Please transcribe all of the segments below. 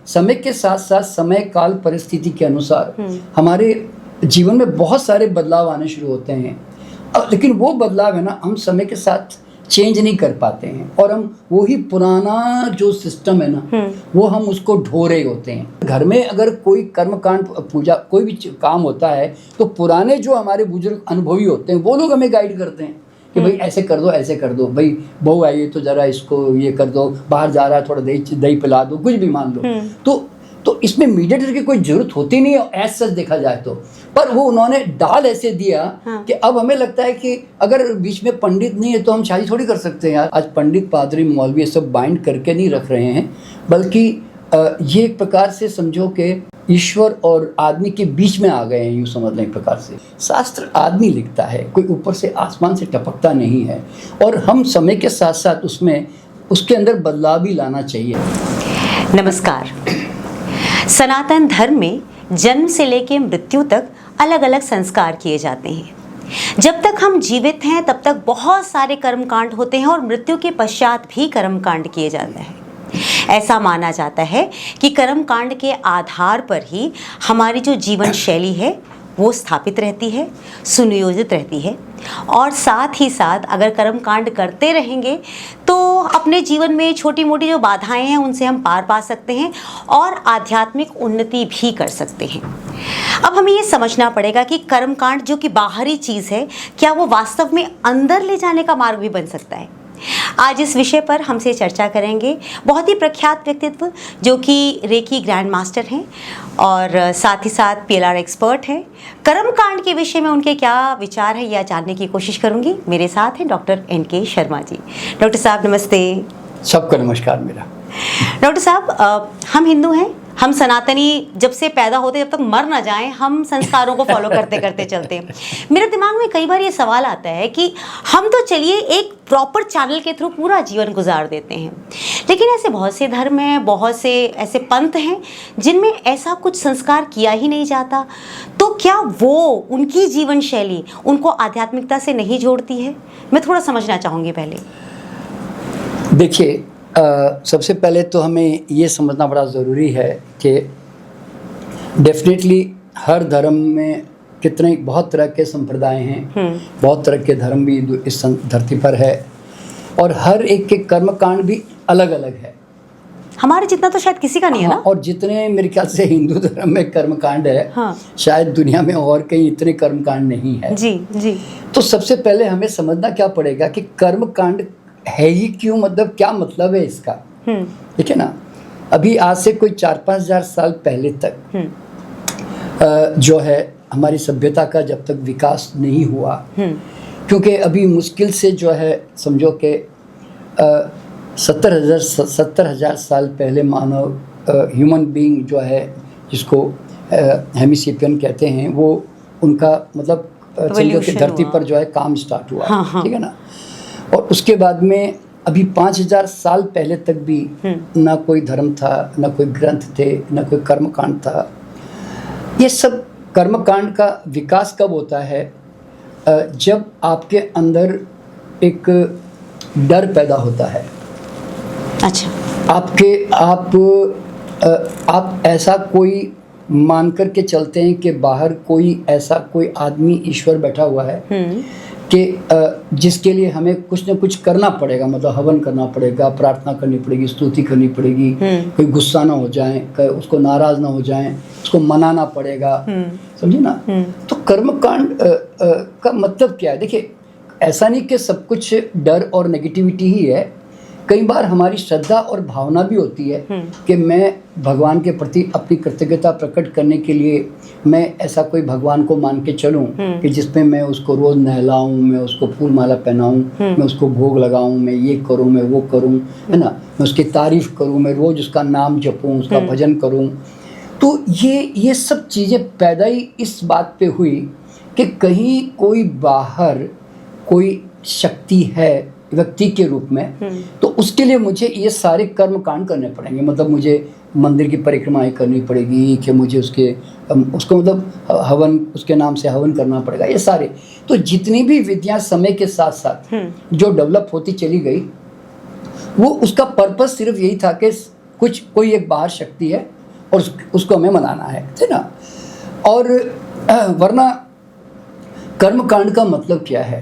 समय के साथ साथ समय काल परिस्थिति के अनुसार हमारे जीवन में बहुत सारे बदलाव आने शुरू होते हैं। लेकिन वो बदलाव है ना, हम समय के साथ चेंज नहीं कर पाते हैं और हम वही पुराना जो सिस्टम है ना वो हम उसको ढो रहे होते हैं। घर में अगर कोई कर्मकांड, पूजा, कोई भी काम होता है तो पुराने जो हमारे बुजुर्ग अनुभवी होते हैं वो लोग हमें गाइड करते हैं कि भाई ऐसे कर दो, ऐसे कर दो, भाई बहू आई है तो जरा इसको ये कर दो, बाहर जा रहा है थोड़ा दही पिला दो, कुछ भी मान लो। तो इसमें मीडिएटर की कोई जरूरत होती नहीं है एज सच देखा जाए तो, पर वो उन्होंने डाल ऐसे दिया कि अब हमें लगता है कि अगर बीच में पंडित नहीं है तो हम शादी थोड़ी कर सकते हैं यार। आज पंडित, पादरी, मौलवी ये सब बाइंड करके नहीं रख रहे हैं, बल्कि ये एक प्रकार से समझो कि ईश्वर और आदमी के बीच में आ गए हैं, यूँ समझ लें एक प्रकार से। शास्त्र आदमी लिखता है, कोई ऊपर से आसमान से टपकता नहीं है, और हम समय के साथ साथ उसमें उसके अंदर बदलाव भी लाना चाहिए। नमस्कार। सनातन धर्म में जन्म से लेकर मृत्यु तक अलग अलग संस्कार किए जाते हैं। जब तक हम जीवित हैं तब तक बहुत सारे कर्मकांड होते हैं और मृत्यु के पश्चात भी कर्मकांड किए जाते हैं। ऐसा माना जाता है कि कर्मकांड के आधार पर ही हमारी जो जीवन शैली है वो स्थापित रहती है, सुनियोजित रहती है, और साथ ही साथ अगर कर्मकांड करते रहेंगे तो अपने जीवन में छोटी मोटी जो बाधाएं हैं उनसे हम पार पा सकते हैं और आध्यात्मिक उन्नति भी कर सकते हैं। अब हमें ये समझना पड़ेगा कि कर्मकांड जो कि बाहरी चीज़ है, क्या वो वास्तव में अंदर ले जाने का मार्ग भी बन सकता है। आज इस विषय पर हमसे चर्चा करेंगे बहुत ही प्रख्यात व्यक्तित्व जो कि रेकी ग्रैंड मास्टर हैं और साथ ही साथ PLR एक्सपर्ट हैं। कर्मकांड के विषय में उनके क्या विचार है यह जानने की कोशिश करूंगी। मेरे साथ हैं doctor NK Sharma ji. Doctor साहब नमस्ते। सबको नमस्कार मेरा। डॉक्टर साहब, हम हिंदू हैं, हम सनातनी जब से पैदा होते जब तक मर ना जाएं हम संस्कारों को फॉलो करते करते चलते हैं। मेरे दिमाग में कई बार ये सवाल आता है कि हम तो चलिए एक प्रॉपर चैनल के थ्रू पूरा जीवन गुजार देते हैं, लेकिन ऐसे बहुत से धर्म हैं, बहुत से ऐसे पंथ हैं जिनमें ऐसा कुछ संस्कार किया ही नहीं जाता। तो क्या वो उनकी जीवन शैली उनको आध्यात्मिकता से नहीं जोड़ती है? मैं थोड़ा समझना चाहूँगी पहले। देखिए, सबसे पहले तो हमें ये समझना बड़ा ज़रूरी है कि डेफिनेटली हर धर्म में बहुत तरह के संप्रदाय हैं, बहुत तरह के धर्म भी इस धरती पर है, और हर एक के कर्मकांड भी अलग अलग है। हमारे जितना तो शायद किसी का नहीं है ना। और जितने मेरे ख्याल से हिंदू धर्म में कर्मकांड है, शायद दुनिया में और कहीं इतने कर्मकांड नहीं है। जी जी। तो सबसे पहले हमें समझना क्या पड़ेगा कि कर्मकांड है ही क्यों, मतलब क्या मतलब है इसका। ठीक है ना। अभी आज से कोई 4-5 हज़ार साल पहले तक जो है हमारी सभ्यता का जब तक विकास नहीं हुआ, क्योंकि अभी मुश्किल से जो है समझो कि 70 हज़ार साल पहले मानव, ह्यूमन बीइंग जो है, जिसको हेमिसेपियन कहते हैं, वो उनका मतलब समझो कि धरती पर जो है काम स्टार्ट हुआ। ठीक है ना। और उसके बाद में अभी 5000 साल पहले तक भी ना कोई धर्म था, ना कोई ग्रंथ थे, ना कोई कर्मकांड था। ये सब कर्मकांड का विकास कब होता है? जब आपके अंदर एक डर पैदा होता है। अच्छा। आप ऐसा कोई मान कर के चलते हैं कि बाहर कोई आदमी ईश्वर बैठा हुआ है कि जिसके लिए हमें कुछ न कुछ करना पड़ेगा, मतलब हवन करना पड़ेगा, प्रार्थना करनी पड़ेगी, स्तुति करनी पड़ेगी, कोई गुस्सा ना हो जाए, उसको नाराज ना हो जाए, उसको मनाना पड़ेगा। समझे ना। तो कर्मकांड का मतलब क्या है? देखिए, ऐसा नहीं कि सब कुछ डर और नेगेटिविटी ही है। कई बार हमारी श्रद्धा और भावना भी होती है कि मैं भगवान के प्रति अपनी कृतज्ञता प्रकट करने के लिए मैं ऐसा कोई भगवान को मान के चलूं कि जिसमें मैं उसको रोज़ नहलाऊं, मैं उसको फूल माला पहनाऊं, मैं उसको भोग लगाऊं, मैं ये करूं, मैं वो करूं, है ना, मैं उसकी तारीफ़ करूं, मैं रोज़ उसका नाम जपूं, उसका भजन करूं। तो ये सब चीज़ें पैदा ही इस बात पे हुई कि कहीं कोई बाहर कोई शक्ति है व्यक्ति के रूप में, तो उसके लिए मुझे ये सारे कर्म कांड करने पड़ेंगे। मतलब मुझे मंदिर की परिक्रमाएं करनी पड़ेगी कि मुझे उसको मतलब हवन, उसके नाम से हवन करना पड़ेगा, ये सारे। तो जितनी भी विधियां समय के साथ साथ जो डेवलप होती चली गई, वो उसका पर्पस सिर्फ यही था कि कोई एक बाहर शक्ति है और उसको हमें मनाना है ना। और वरना कर्मकांड का मतलब क्या है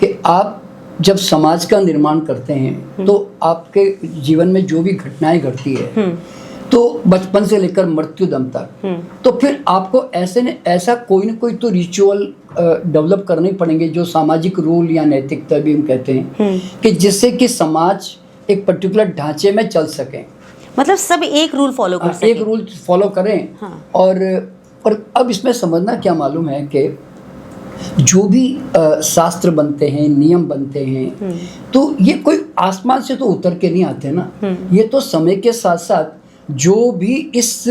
कि आप जब समाज का निर्माण करते हैं तो आपके जीवन में जो भी घटनाएं घटती है तो बचपन से लेकर मृत्यु दम तक, तो फिर आपको ऐसा कोई ना कोई तो रिचुअल डेवलप करने पड़ेंगे, जो सामाजिक रूल या नैतिकता भी हम कहते हैं, कि जिससे कि समाज एक पर्टिकुलर ढांचे में चल सके। मतलब सब एक रूल फॉलो कर सके। एक रूल फॉलो करें। हाँ। और अब इसमें समझना क्या मालूम है कि जो भी शास्त्र बनते हैं, नियम बनते हैं, तो ये कोई आसमान से तो उतर के नहीं आते ना। ये तो समय के साथ साथ जो भी इस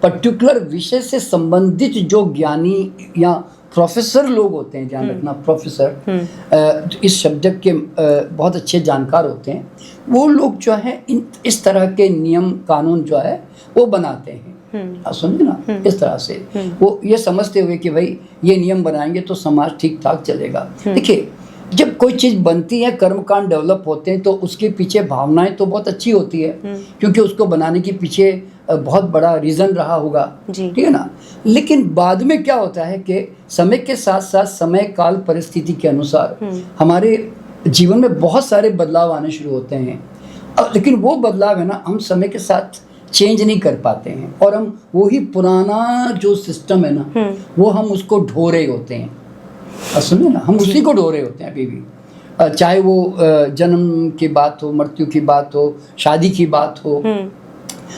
पर्टिकुलर विषय से संबंधित जो ज्ञानी या प्रोफेसर लोग होते हैं, ध्यान रखना प्रोफेसर, इस शब्द के बहुत अच्छे जानकार होते हैं, वो लोग जो है इस तरह के नियम कानून जो है वो बनाते हैं। समझे ना, इस तरह से वो ये समझते हुए कि भाई ये नियम बनाएंगे तो समाज ठीक ठाक चलेगा। देखिए, जब कोई चीज़ बनती है, कर्मकांड डेवलप होते हैं, तो उसके पीछे भावनाएं तो बहुत अच्छी होती है, क्योंकि उसको बनाने के पीछे बहुत बड़ा रीज़न रहा होगा, ठीक है ना। लेकिन बाद में क्या होता है कि समय के साथ साथ समय काल परिस्थिति के अनुसार हमारे जीवन में बहुत सारे बदलाव आने शुरू होते हैं, लेकिन वो बदलाव है ना, हम समय के साथ चेंज नहीं कर पाते हैं, और हम वही पुराना जो सिस्टम है ना, वो हम उसको ढो रहे होते हैं। सुनिए ना, हम उसी को ढो रहे होते हैं अभी भी, चाहे वो जन्म की बात हो, मृत्यु की बात हो, शादी की बात हो,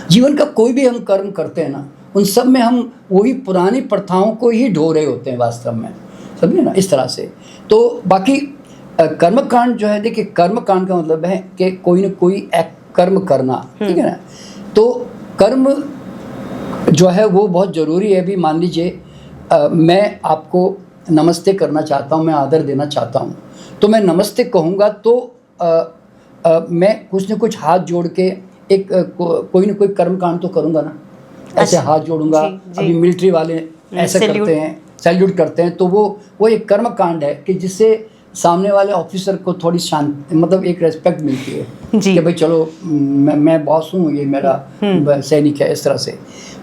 जीवन का कोई भी हम कर्म करते हैं ना, उन सब में हम वही पुरानी प्रथाओं को ही ढो रहे होते हैं वास्तव में, समझिए ना, इस तरह से। तो बाकी कर्मकांड जो है, देखिए कर्मकांड का मतलब है कि कोई न कोई एक कर्म करना, ठीक है ना। तो कर्म जो है वो बहुत ज़रूरी है। अभी मान लीजिए मैं आपको नमस्ते करना चाहता हूँ, मैं आदर देना चाहता हूँ, तो मैं नमस्ते कहूँगा तो मैं कुछ न कुछ हाथ जोड़ के एक कोई न कोई कर्मकांड तो करूँगा ना। ऐसे हाथ जोड़ूंगा, अभी मिलिट्री वाले ऐसे करते हैं, सैल्यूट करते हैं, तो वो एक कर्मकांड है कि जिससे सामने वाले ऑफिसर को थोड़ी शांति, मतलब एक रेस्पेक्ट मिलती है कि भाई चलो मैं बॉस हूँ, ये मेरा सैनिक है, इस तरह से।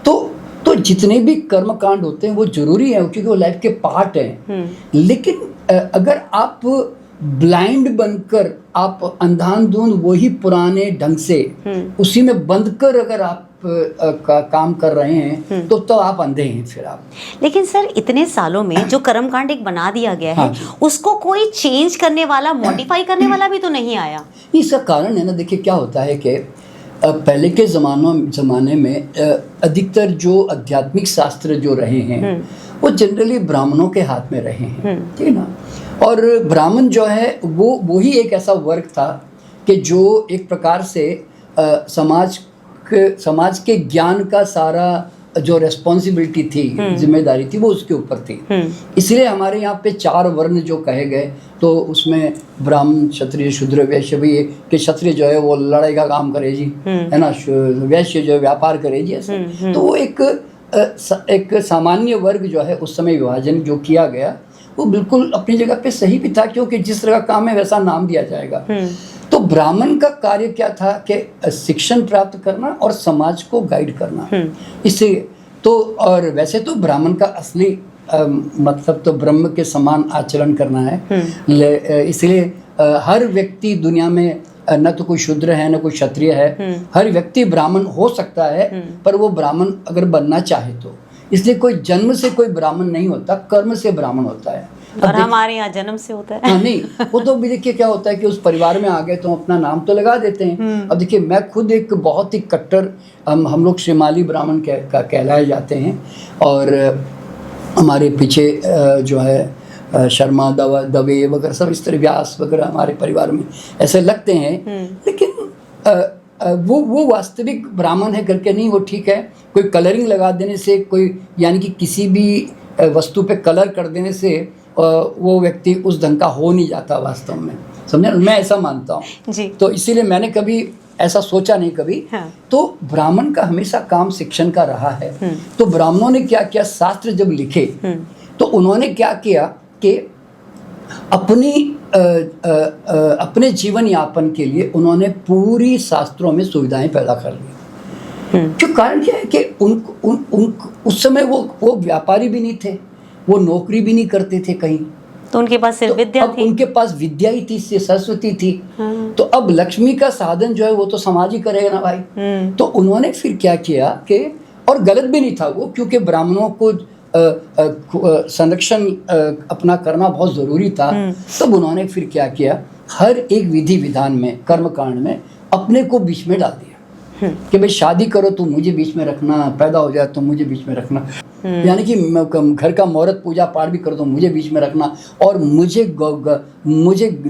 तो जितने भी कर्मकांड होते हैं वो जरूरी है, क्योंकि वो लाइफ के पार्ट हैं। लेकिन अगर आप ब्लाइंड बनकर, आप अंधाधुंध वही पुराने ढंग से उसी में बंद कर अगर आप काम कर रहे हैं, तो आप अंधे हैं फिर आप। लेकिन सर, इतने सालों में जो कर्मकांड एक बना दिया गया है, उसको कोई चेंज करने वाला, मॉडिफाई करने वाला भी तो नहीं आया। इसका कारण है ना, देखिए क्या होता है कि पहले के ज़माने में अधिकतर जो आध्यात्मिक शास्त्र जो रहे हैं वो जनरली ब्राह्मणों के हाथ में रहे हैं, ठीक है ना। और ब्राह्मण जो है वो ही एक ऐसा वर्ग था कि जो एक प्रकार से समाज के ज्ञान का सारा जो रेस्पॉन्सिबिलिटी थी, जिम्मेदारी थी, वो उसके ऊपर थी। इसलिए हमारे यहाँ पे 4 वर्ण जो कहे गए, तो उसमें ब्राह्मण, क्षत्रिय, शूद्र, वैश्य भी है कि क्षत्रिय जो है वो लड़ाई का काम करे जी, है ना, वैश्य जो है व्यापार करे जी, ऐसे। तो वो एक सामान्य वर्ग जो है उस समय विभाजन जो किया गया वो बिल्कुल अपनी जगह पे सही भी था, क्योंकि जिस तरह का काम है वैसा नाम दिया जाएगा। तो ब्राह्मण का कार्य क्या था कि शिक्षण प्राप्त करना और समाज को गाइड करना। इसलिए तो, और वैसे तो ब्राह्मण का असली मतलब तो ब्रह्म के समान आचरण करना है। इसलिए हर व्यक्ति दुनिया में न तो कोई शूद्र है न कोई क्षत्रिय है, हर व्यक्ति ब्राह्मण हो सकता है, पर वो ब्राह्मण अगर बनना चाहे तो। इसलिए कोई जन्म से कोई ब्राह्मण नहीं होता, कर्म से ब्राह्मण होता है। और हमारे यहाँ जन्म से होता है। नहीं, वो तो भी देखिए क्या होता है कि उस परिवार में आ गए तो अपना नाम तो लगा देते हैं। अब देखिए, मैं खुद एक बहुत ही कट्टर, हम लोग श्रीमाली ब्राह्मण कहलाए जाते हैं, और हमारे पीछे जो है शर्मा, दवे वगैरह सब इस तरह, व्यास वगैरह हमारे परिवार में ऐसे लगते हैं। लेकिन वो वास्तविक ब्राह्मण है करके नहीं, वो ठीक है। कोई कलरिंग लगा देने से, कोई यानी कि किसी भी वस्तु पे कलर कर देने से वो व्यक्ति उस ढंग का हो नहीं जाता वास्तव में, समझे। मैं ऐसा मानता हूँ। तो इसीलिए मैंने कभी ऐसा सोचा नहीं कभी। तो ब्राह्मण का हमेशा काम शिक्षण का रहा है। तो ब्राह्मणों ने क्या किया, शास्त्र जब लिखे तो उन्होंने क्या किया कि अपने जीवन यापन के लिए उन्होंने पूरी शास्त्रों में सुविधाएं पैदा कर ली। क्यों? कारण क्या है कि उन उस समय वो व्यापारी भी नहीं थे, वो नौकरी भी नहीं करते थे कहीं, तो उनके पास सिर्फ विद्या अब थी। उनके पास विद्या ही थी, सरस्वती थी। तो अब लक्ष्मी का साधन जो है वो तो समाज ही करेगा ना भाई। तो उन्होंने फिर क्या किया कि, और गलत भी नहीं था वो, क्योंकि ब्राह्मणों को संरक्षण अपना करना बहुत ज़रूरी था। तब उन्होंने फिर क्या किया, हर एक विधि विधान में, कर्मकांड में अपने को बीच में डाल दिया कि भाई शादी करो तो मुझे बीच में रखना, पैदा हो जाए तो मुझे बीच में रखना, यानी कि घर का मुहूर्त पूजा पाठ भी करो तो मुझे बीच में रखना, और मुझे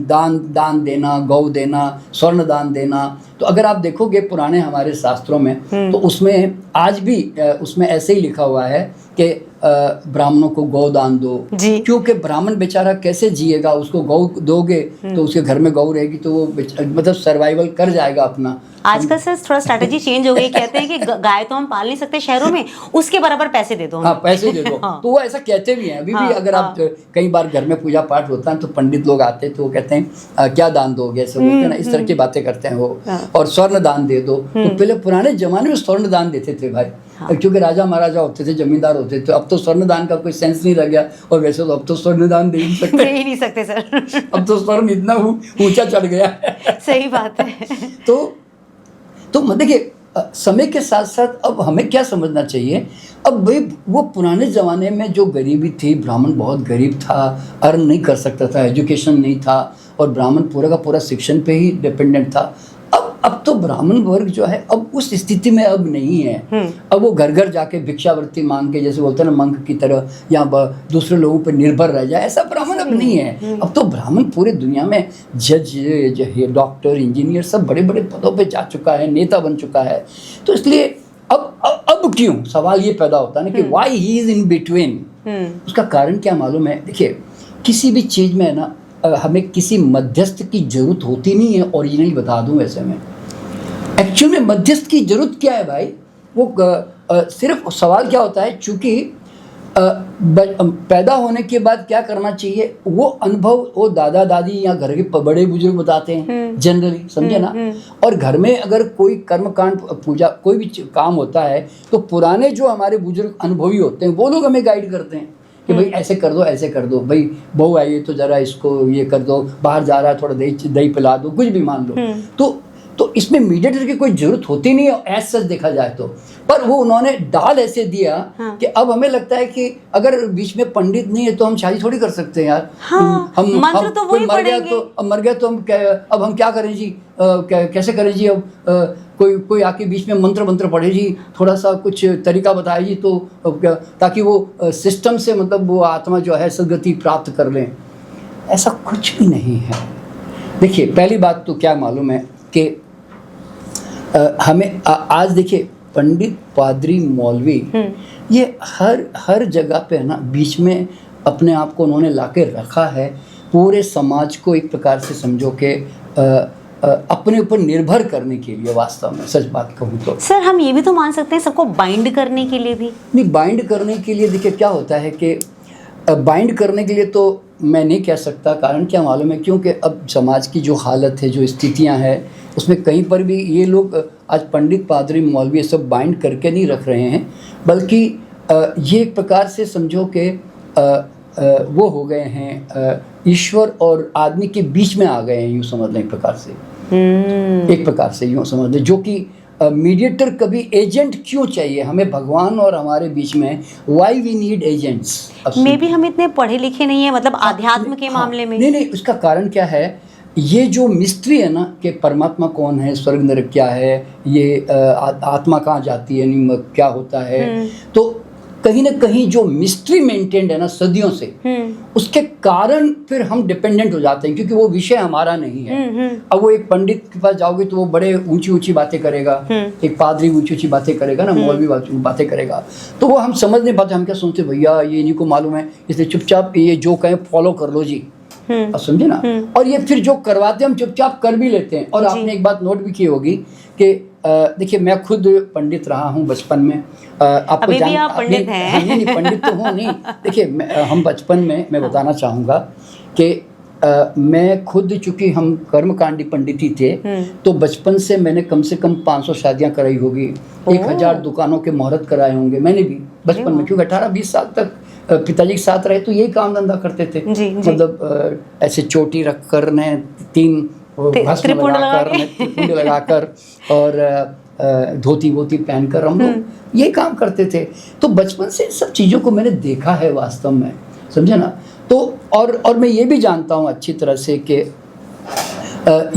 दान देना, गौ देना, स्वर्ण दान देना। तो अगर आप देखोगे पुराने हमारे शास्त्रों में, तो उसमें आज भी उसमें ऐसे ही लिखा हुआ है कि ब्राह्मणों को गौ दान दो, क्योंकि ब्राह्मण बेचारा कैसे जिएगा, उसको गौ दोगे तो उसके घर में गौ रहेगी तो वो मतलब सर्वाइवल कर जाएगा अपना। आजकल सर थोड़ा स्ट्रैटेजी चेंज हो गई, कहते हैं कि गाय तो हम पाल नहीं सकते शहरों में, उसके बराबर पैसे दे दो। हाँ, पैसे दे दो। हाँ। तो वो ऐसा कहते भी हैं अभी भी। अगर आप कई बार घर में पूजा पाठ होता है तो पंडित लोग आते हैं तो वो कहते हैं क्या दान दोगे, ऐसे बोलते हैं ना, इस तरह की बातें करते हैं वो। और स्वर्ण दान दे दो। तो पहले पुराने जमाने में स्वर्ण दान देते थे भाई, क्योंकि राजा महाराजा होते थे, जमींदार होते थे। अब तो स्वर्ण दान का कोई सेंस नहीं रह गया, और वैसे तो अब तो स्वर्ण दान दे ही सकते सर। अब तो स्वर्ण इतना ऊंचा चढ़ गया है। सही बात है। तो देखिए, समय के साथ साथ अब हमें क्या समझना चाहिए, अब भाई वो पुराने ज़माने में जो गरीबी थी, ब्राह्मण बहुत गरीब था, अर्न नहीं कर सकता था, एजुकेशन नहीं था, और ब्राह्मण पूरा का पूरा शिक्षण पे ही डिपेंडेंट था। अब तो ब्राह्मण वर्ग जो है अब उस स्थिति में अब नहीं है। अब वो घर घर जाके भिक्षावृत्ति मांग के, जैसे बोलते हैं ना, मंक की तरह, या दूसरे लोगों पर निर्भर रह जाए, ऐसा ब्राह्मण अब नहीं है। अब तो ब्राह्मण पूरे दुनिया में जज, डॉक्टर, इंजीनियर, सब बड़े बड़े पदों पे जा चुका है, नेता बन चुका है। तो इसलिए अब क्यों सवाल ये पैदा होता है ना कि why he is in between. उसका कारण क्या मालूम है? देखिए, किसी भी चीज़ में ना हमें किसी मध्यस्थ की जरूरत होती नहीं है। ओरिजिनली बता दूं, वैसे में एक्चुअल में मध्यस्थ की जरूरत क्या है भाई? वो सिर्फ सवाल क्या होता है, चूंकि पैदा होने के बाद क्या करना चाहिए, वो अनुभव वो दादा दादी या घर के बड़े बुजुर्ग बताते हैं जनरली, समझे ना। और घर में अगर कोई कर्मकांड, पूजा, कोई भी काम होता है तो पुराने जो हमारे बुजुर्ग अनुभवी होते हैं वो लोग हमें गाइड करते हैं कि भाई ऐसे कर दो, ऐसे कर दो, भाई बहू आई है तो जरा इसको ये कर दो, बाहर जा रहा है थोड़ा दही पिला दो, कुछ भी मान लो। तो इसमें मीडिएटर की कोई जरूरत होती नहीं है एज सच देखा जाए तो। पर वो उन्होंने डाल ऐसे दिया कि अब हमें लगता है कि अगर बीच में पंडित नहीं है तो हम शादी थोड़ी कर सकते हैं यार। हम मंत्र तो वही मर गया तो हम अब हम क्या करें जी, कैसे करें जी? अब कोई आके बीच में मंत्र पढ़े जी, थोड़ा सा कुछ तरीका बताए जी, तो ताकि वो सिस्टम से मतलब वो आत्मा जो है सदगति प्राप्त कर लें। ऐसा कुछ भी नहीं है। देखिए, पहली बात तो क्या मालूम है कि हमें आज देखिए, पंडित, पादरी, मौलवी, ये हर जगह पे है ना, बीच में अपने आप को उन्होंने लाके रखा है। पूरे समाज को एक प्रकार से समझो कि अपने ऊपर निर्भर करने के लिए, वास्तव में सच बात कहूँ तो। सर, हम ये भी तो मान सकते हैं सबको बाइंड करने के लिए भी? नहीं, बाइंड करने के लिए देखिए क्या होता है कि बाइंड करने के लिए तो मैं नहीं कह सकता। कारण क्या मालूम है? क्योंकि अब समाज की जो हालत है, जो स्थितियां हैं, उसमें कहीं पर भी ये लोग आज पंडित, पादरी, मौलवी सब बाइंड करके नहीं रख रहे हैं, बल्कि ये एक प्रकार से समझो कि वो हो गए हैं, ईश्वर और आदमी के बीच में आ गए हैं, यूँ समझ लें एक प्रकार से। एक प्रकार से यूँ समझ लें, जो कि मीडिएटर कभी एजेंट क्यों चाहिए हमें? भगवान और हमारे बीच में वाई वी नीड एजेंट्स। मे भी हम इतने पढ़े लिखे नहीं है, मतलब आध्यात्म के मामले में। नहीं, उसका कारण क्या है? ये जो मिस्ट्री है ना कि परमात्मा कौन है, स्वर्ग नरक क्या है, ये आत्मा कहाँ जाती है, क्या होता है, तो कहीं ना कहीं जो मिस्ट्री मेंटेन्ड है ना सदियों से, उसके कारण फिर हम डिपेंडेंट हो जाते हैं, क्योंकि वो विषय हमारा नहीं है। अब वो एक पंडित के पास जाओगे तो वो बड़े ऊंची बातें करेगा, एक पादरी ऊंची बातें करेगा ना, मौलवी बातें करेगा, तो वो हम समझ नहीं पाते। हम क्या सोचते, भैया ये इन्हीं को मालूम है, इसलिए चुपचाप ये जो कहें फॉलो कर लो जी। अब समझे ना। और ये फिर जो करवाते हम चुपचाप कर भी लेते हैं। और आपने एक बात नोट भी की होगी कि देखिए, मैं खुद पंडित रहा हूँ बचपन में। आपको अभी भी आप पंडित हैं? नहीं, पंडित तो हूँ नहीं। देखिए, हम बचपन में, मैं बताना चाहूँगा कि मैं खुद, चूंकि हम कर्मकांडी पंडित ही थे, तो बचपन से मैंने कम से कम 500 शादियां कराई होगी, 1000 दुकानों के मुहूर्त कराए होंगे मैंने भी बचपन में, क्योंकि 18-20 साल तक पिताजी के साथ रहे तो यही काम धंधा करते थे। मतलब ऐसे चोटी रख कर ने 3 त्रिपुंड लगाकर और धोती वोती पहनकर हम लोग यही काम करते थे। तो बचपन से सब चीज़ों को मैंने देखा है वास्तव में, समझे ना। तो और मैं ये भी जानता हूँ अच्छी तरह से कि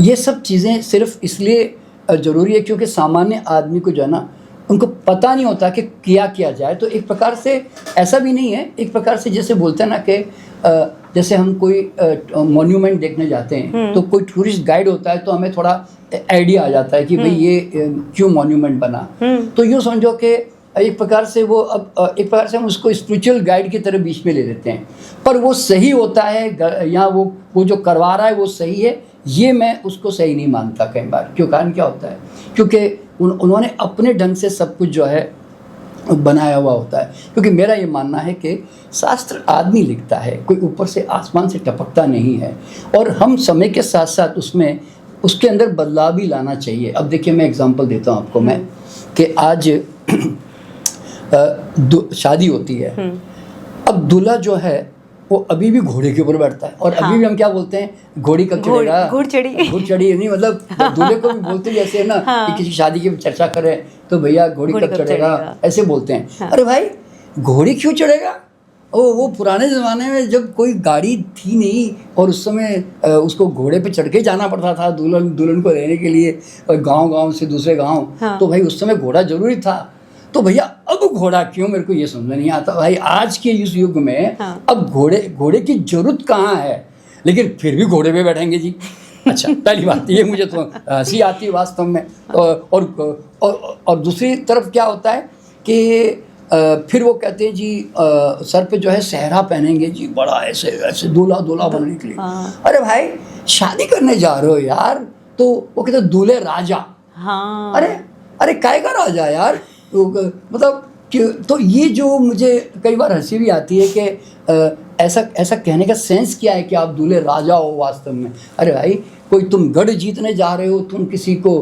ये सब चीज़ें सिर्फ इसलिए ज़रूरी है क्योंकि सामान्य आदमी को जो है ना, उनको पता नहीं होता कि किया जाए। तो एक प्रकार से ऐसा भी नहीं है, एक प्रकार से जैसे बोलते हैं ना कि जैसे हम कोई मॉन्यूमेंट देखने जाते हैं तो कोई टूरिस्ट गाइड होता है तो हमें थोड़ा आइडिया आ जाता है कि भाई ये क्यों मॉन्यूमेंट बना। तो यूँ समझो कि एक प्रकार से वो एक प्रकार से हम उसको स्पिरिचुअल गाइड की तरह बीच में ले लेते हैं, पर वो सही होता है या वो जो करवा रहा है वो सही है, ये मैं उसको सही नहीं मानता कई बार। क्यों? कारण क्या होता है? क्योंकि उन्होंने अपने ढंग से सब कुछ जो है बनाया हुआ होता है। क्योंकि मेरा ये मानना है कि शास्त्र आदमी लिखता है, कोई ऊपर से आसमान से टपकता नहीं है, और हम समय के साथ साथ उसमें उसके अंदर बदलाव भी लाना चाहिए। अब देखिए मैं एग्जांपल देता हूँ आपको मैं कि आज शादी होती है, अब दूल्हा जो है वो अभी भी घोड़े के ऊपर बैठता है, और अभी भी हम क्या बोलते हैं, घोड़ी कब चढ़ेगा, घुड़ चढ़ी नहीं, मतलब दूल्हे को भी बोलते जैसे है ना कि किसी शादी की चर्चा करें तो भैया घोड़ी कब चढ़ेगा, ऐसे बोलते हैं। अरे भाई घोड़ी क्यों चढ़ेगा? वो पुराने ज़माने में जब कोई गाड़ी थी नहीं और उस समय उसको घोड़े पे चढ़ के जाना पड़ता था दुल्हन को रहने के लिए गांव से दूसरे गांव, तो भाई उस समय घोड़ा जरूरी था। तो भैया अब घोड़ा क्यों, मेरे को ये समझ नहीं आता भाई। आज के इस युग में अब घोड़े की जरूरत कहाँ है, लेकिन फिर भी घोड़े पे बैठेंगे जी। अच्छा, पहली बात ये मुझे तो हंसी आती है वास्तव में। और दूसरी तरफ क्या होता है कि फिर वो कहते हैं जी सर पे जो है सहरा पहनेंगे जी, बड़ा ऐसे दूल्हा बनने के लिए। अरे भाई शादी करने जा रहे हो यार, तो वो कहते हैं दूल्हे राजा। अरे काय का राजा यार, मतलब तो ये जो मुझे कई बार हंसी भी आती है कि ऐसा कहने का सेंस क्या है कि आप दूल्हे राजा हो वास्तव में। अरे भाई कोई तुम गढ़ जीतने जा रहे हो, तुम किसी को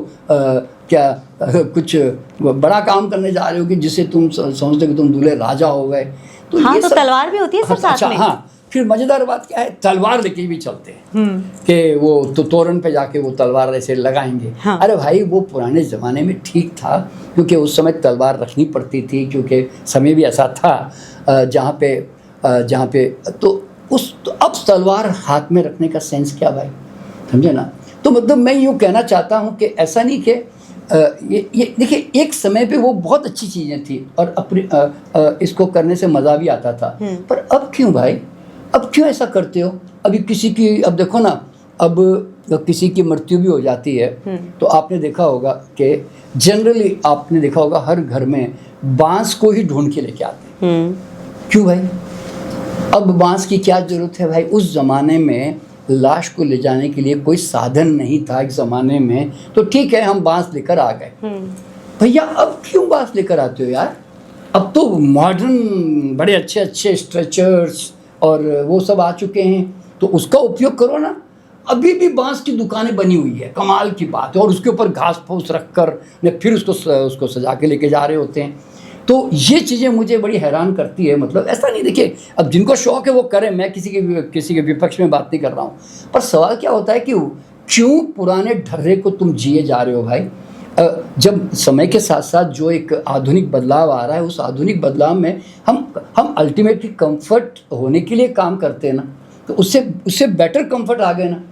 कुछ बड़ा काम करने जा रहे हो कि जिसे तुम समझते हो कि तुम दूल्हे राजा हो गए। तो हाँ, ये तो तलवार भी होती है सर साथ में। हाँ, फिर मजेदार बात क्या है, तलवार लेके भी चलते हैं कि वो तो तोरण पे जाके वो तलवार ऐसे लगाएंगे। हाँ। अरे भाई वो पुराने ज़माने में ठीक था, क्योंकि उस समय तलवार रखनी पड़ती थी, क्योंकि समय भी ऐसा था जहाँ पे तो अब तलवार हाथ में रखने का सेंस क्या भाई, समझे ना। तो मतलब मैं यूँ कहना चाहता हूँ कि ऐसा नहीं कि ये देखिए एक समय पे वो बहुत अच्छी चीज़ें थी और अपनी इसको करने से मज़ा भी आता था, पर अब क्यों भाई, अब क्यों ऐसा करते हो? अभी किसी की, अब देखो ना, अब किसी की मृत्यु भी हो जाती है तो आपने देखा होगा कि जनरली आपने देखा होगा हर घर में बांस को ही ढूंढ के लेके आते हैं। क्यों भाई? अब बांस की क्या जरूरत है भाई? उस ज़माने में लाश को ले जाने के लिए कोई साधन नहीं था एक ज़माने में, तो ठीक है हम बांस लेकर आ गए। भैया अब क्यों बांस लेकर आते हो यार? अब तो मॉडर्न बड़े अच्छे स्ट्रेचर्स और वो सब आ चुके हैं, तो उसका उपयोग करो ना। अभी भी बांस की दुकानें बनी हुई है, कमाल की बात है, और उसके ऊपर घास फूस रख कर फिर उसको सजा के लेके जा रहे होते हैं। तो ये चीज़ें मुझे बड़ी हैरान करती है। मतलब ऐसा नहीं, देखिए अब जिनको शौक है वो करें, मैं किसी के विपक्ष में बात नहीं कर रहा हूँ, पर सवाल क्या होता है कि क्यों पुराने ढर्रे को तुम जिए जा रहे हो भाई? जब समय के साथ साथ जो एक आधुनिक बदलाव आ रहा है, उस आधुनिक बदलाव में हम अल्टीमेटली कंफर्ट होने के लिए काम करते हैं ना, तो उससे बेटर कंफर्ट आ गए ना।